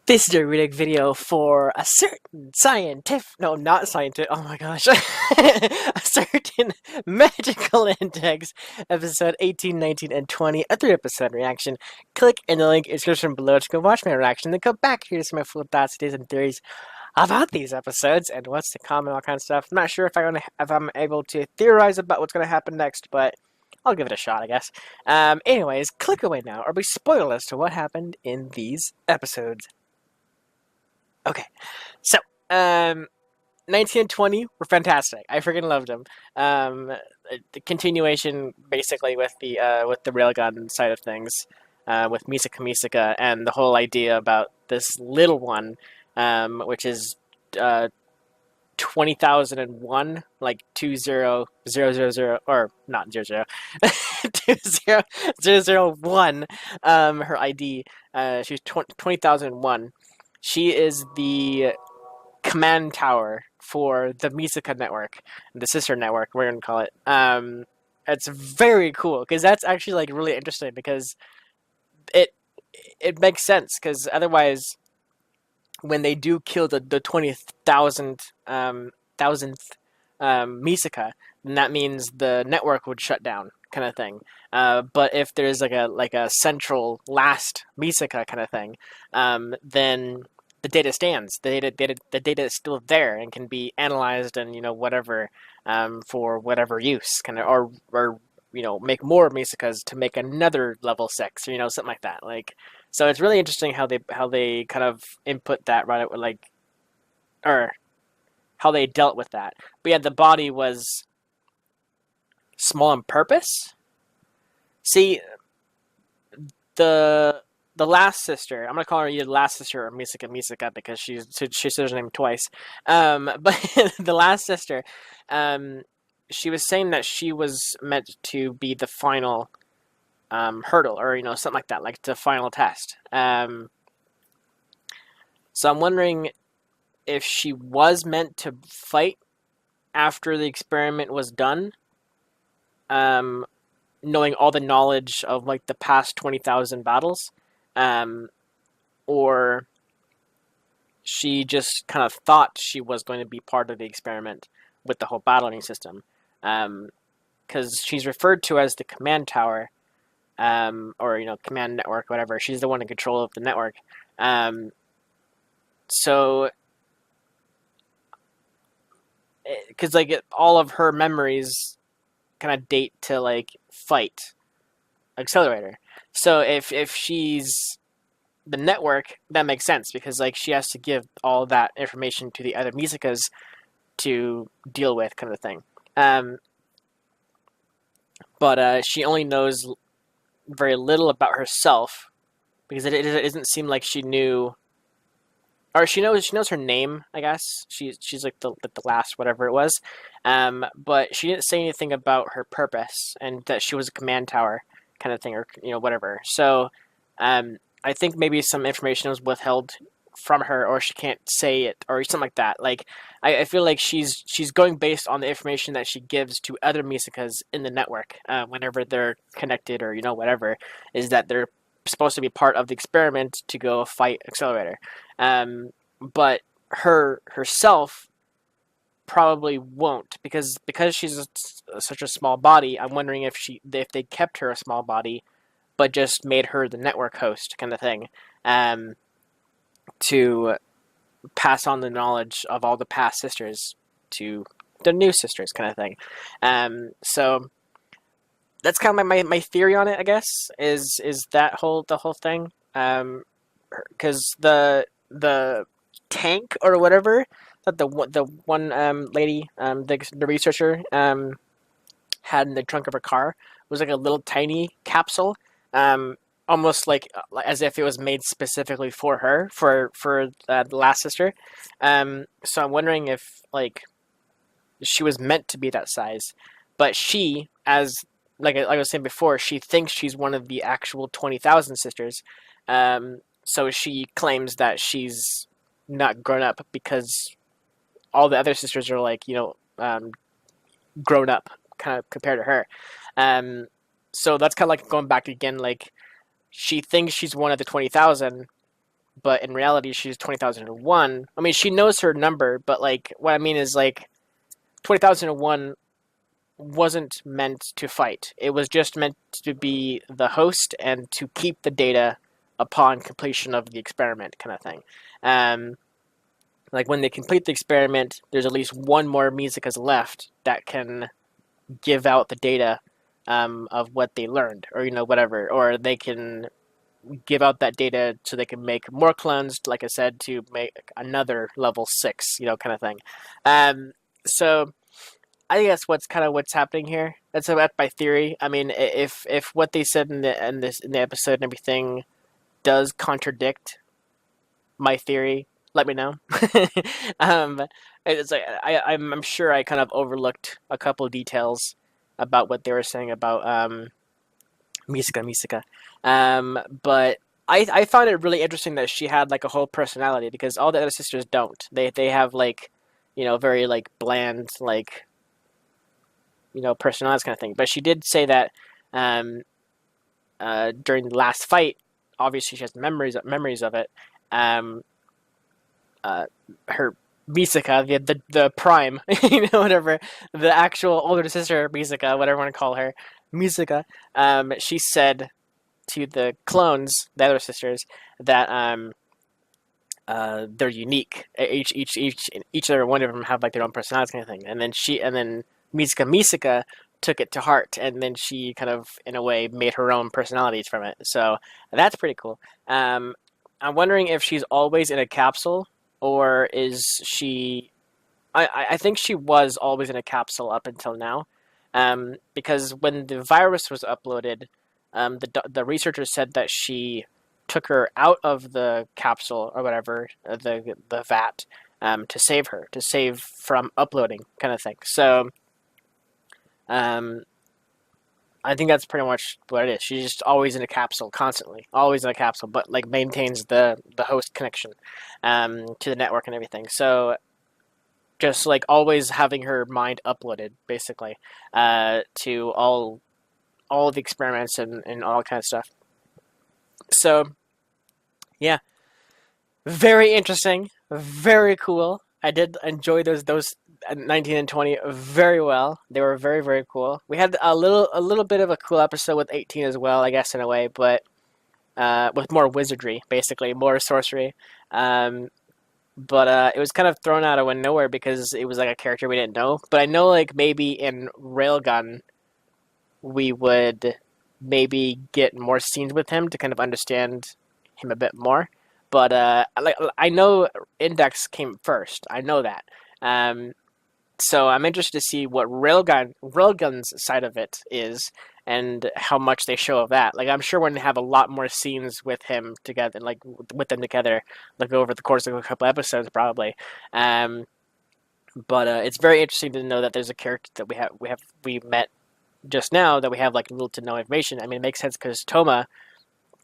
This is a reading video for a certain scientific, no, not scientific, oh my gosh, a certain magical index, episode 18, 19, and 20, a 3-episode reaction. Click in the link in the description below to go watch my reaction, then come back here to see my full thoughts, ideas, and theories about these episodes, and what's to come and all kinds of stuff. I'm not sure if I'm able to theorize about what's going to happen next, but I'll give it a shot, I guess. Anyways, click away now, or be spoiled as to what happened in these episodes. Okay, so 19 and 20 were fantastic. I freaking loved them. The continuation, basically, with the railgun side of things, with Misaka, and the whole idea about this little one, which is 20,001, like 20,000, or not 00, 20,001. Her ID. She's 20,001. She is the command tower for the Misaka network, the sister network, we're going to call it. It's very cool, because that's actually, like, really interesting, because it makes sense, because otherwise, when they do kill the 20,000th Misaka, then that means the network would shut down, kind of thing. But if there's like a central last Misaka kind of thing, then the data stands. The data is still there and can be analyzed and whatever, for whatever use, kind of, or make more Misakas to make another level 6, or something like that. Like, so it's really interesting how they kind of input that, right, like, or how they dealt with that. But yeah, the body was small on purpose. See, the last sister, I'm gonna call her either the last sister or Misaka, because she says her name twice. But the last sister, she was saying that she was meant to be the final hurdle, or something like that, like the final test. So I'm wondering if she was meant to fight after the experiment was done, knowing all the knowledge of, like, the past 20,000 battles, or she just kind of thought she was going to be part of the experiment with the whole battling system, because she's referred to as the command tower, or command network, whatever. She's the one in control of the network. So, because all of her memories kind of date to, like, fight accelerator. So if she's the network, that makes sense, because, like, she has to give all that information to the other Misakas to deal with, kind of thing. But she only knows very little about herself, because it doesn't seem like she knew, or she knows her name, I guess. She's like the last whatever it was, but she didn't say anything about her purpose and that she was a command tower kind of thing, or whatever. So I think maybe some information was withheld from her, or she can't say it, or something like that. Like, I feel like she's going based on the information that she gives to other Misakas in the network, whenever they're connected, or whatever, is that they're supposed to be part of the experiment to go fight accelerator. But herself probably won't, because she's such a small body. I'm wondering if they kept her a small body, but just made her the network host, kind of thing, to pass on the knowledge of all the past sisters to the new sisters, kind of thing. So that's kind of my theory on it, I guess, is the whole thing. Because the tank or whatever that the one lady, the researcher, had in the trunk of her car was like a little tiny capsule, almost like as if it was made specifically for her, for the last sister. So I'm wondering if, like, she was meant to be that size, but she, as like I was saying before, she thinks she's one of the actual 20,000 sisters. So she claims that she's not grown up, because all the other sisters are, like, grown up, kind of, compared to her. So that's kind of like going back again, like, she thinks she's one of the 20,000, but in reality she's 20,001. I mean, she knows her number, but like what I mean is like 20,001 wasn't meant to fight. It was just meant to be the host and to keep the data upon completion of the experiment, kind of thing. Um, like when they complete the experiment, there's at least one more Musica's left that can give out the data of what they learned, or whatever, or they can give out that data so they can make more clones, like I said, to make another level 6, kind of thing. So I think that's what's happening here. That's about my theory. I mean, if what they said in the episode and everything does contradict my theory, let me know. um, it's like I'm sure I kind of overlooked a couple of details about what they were saying about Misaka. But I found it really interesting that she had like a whole personality, because all the other sisters don't. They have like, very like bland, like, personalities, kind of thing. But she did say that during the last fight, obviously she has memories of it. Her Misaka, the prime, whatever, the actual older sister Misaka, whatever you want to call her, Misaka, she said to the clones, the other sisters, that they're unique. Each other one of them have like their own personalities, kind of thing. And then Misaka took it to heart, and then she kind of, in a way, made her own personalities from it. So that's pretty cool. I'm wondering if she's always in a capsule, or is she? I think she was always in a capsule up until now, because when the virus was uploaded, the researchers said that she took her out of the capsule or whatever, the vat, to save from uploading, kind of thing. So, I think that's pretty much what it is. She's just always in a capsule, constantly, always in a capsule, but like maintains the host connection, to the network and everything. So just like always having her mind uploaded, basically, to all the experiments and all kind of stuff. So yeah, very interesting, very cool. I did enjoy those 19 and 20 very well. They were very, very cool. We had a little bit of a cool episode with 18 as well, I guess, in a way, but with more wizardry, basically, more sorcery. But it was kind of thrown out of nowhere because it was like a character we didn't know. But I know, like, maybe in Railgun we would maybe get more scenes with him to kind of understand him a bit more. But I know Index came first. I know that. So I'm interested to see what Railgun's side of it is, and how much they show of that. Like, I'm sure we're gonna have a lot more scenes with him together, like with them together, like over the course of a couple episodes, probably. But it's very interesting to know that there's a character that we met just now, that we have like little to no information. I mean, it makes sense because Toma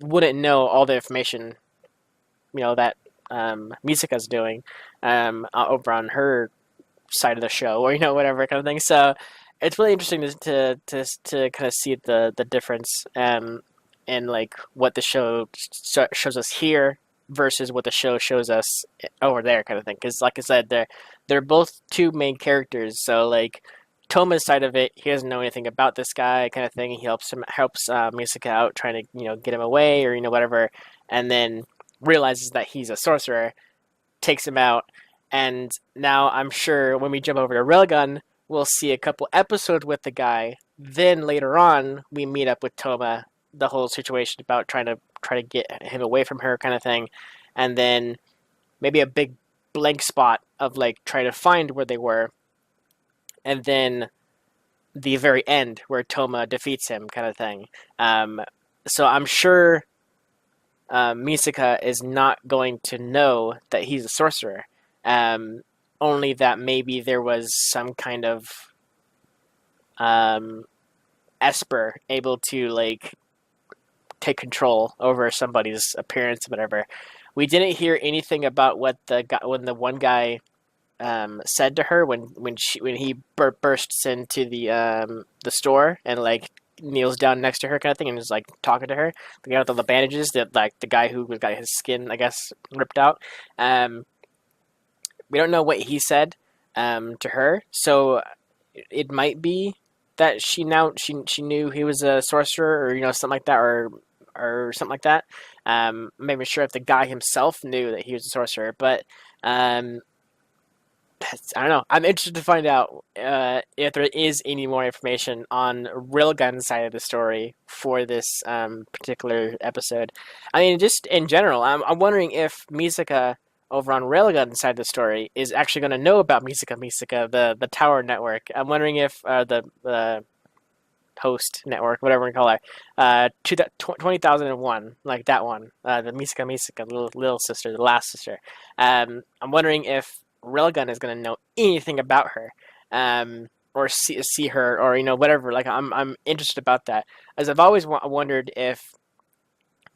wouldn't know all the information, that Misaka's doing over on her side of the show, or whatever kind of thing. So it's really interesting to kind of see the difference, in like what the show shows us here versus what the show shows us over there, kind of thing. Because like I said, they're both two main characters. So like Toma's side of it, he doesn't know anything about this guy, kind of thing. He helps Misaka out, trying to get him away, or whatever, and then realizes that he's a sorcerer, takes him out. And now I'm sure when we jump over to Railgun, we'll see a couple episodes with the guy. Then later on, we meet up with Toma, the whole situation about trying to get him away from her, kind of thing. And then maybe a big blank spot of like trying to find where they were. And then the very end where Toma defeats him, kind of thing. So I'm sure Misaka is not going to know that he's a sorcerer. Only that maybe there was some kind of Esper able to like take control over somebody's appearance, whatever. We didn't hear anything about what when the one guy said to her when he bursts into the store and like kneels down next to her kind of thing and is like talking to her. The guy with all the bandages, the guy who got his skin, I guess, ripped out. Um, we don't know what he said to her, so it might be that she knew he was a sorcerer, or something like that, or something like that. I'm not even sure if the guy himself knew that he was a sorcerer, but um, I don't know. I'm interested to find out if there is any more information on Railgun's side of the story for this particular episode. I mean, just in general, I'm wondering if Misaka over on Railgun's side of the story is actually going to know about Misaka, the tower network. I'm wondering if the host network, whatever we call it, 20,001, like that one, the Misaka, little sister, the last sister. I'm wondering if Railgun is going to know anything about her, or see her, or whatever. Like I'm interested about that, as I've always wondered if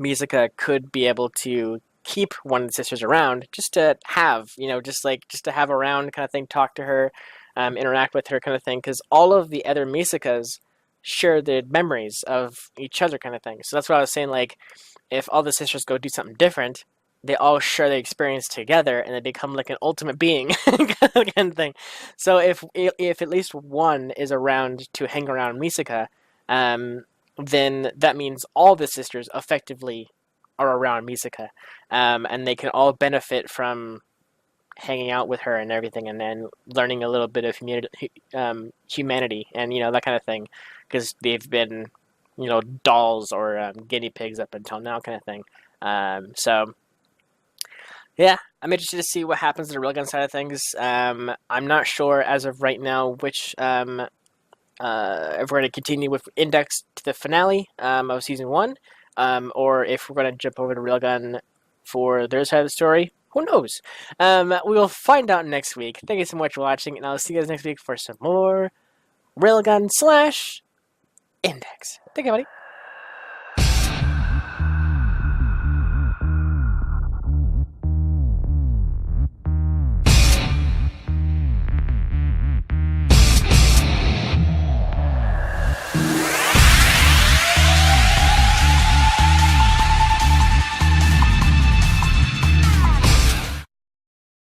Misaka could be able to keep one of the sisters around, just to have, just to have around kind of thing, talk to her, interact with her kind of thing, because all of the other Misakas share the memories of each other kind of thing. So that's what I was saying, like, if all the sisters go do something different, they all share the experience together and they become like an ultimate being kind of thing. So if at least one is around to hang around Misaka, then that means all the sisters effectively are around Misaka, and they can all benefit from hanging out with her and everything, and then learning a little bit of humanity and that kind of thing, because they've been dolls or guinea pigs up until now, kind of thing. So yeah, I'm interested to see what happens to the railgun side of things. I'm not sure as of right now which if we're going to continue with Index to the finale of season one, or if we're going to jump over to Railgun for their side of the story. Who knows? We will find out next week. Thank you so much for watching, and I'll see you guys next week for some more Railgun / Index. Thank you, buddy.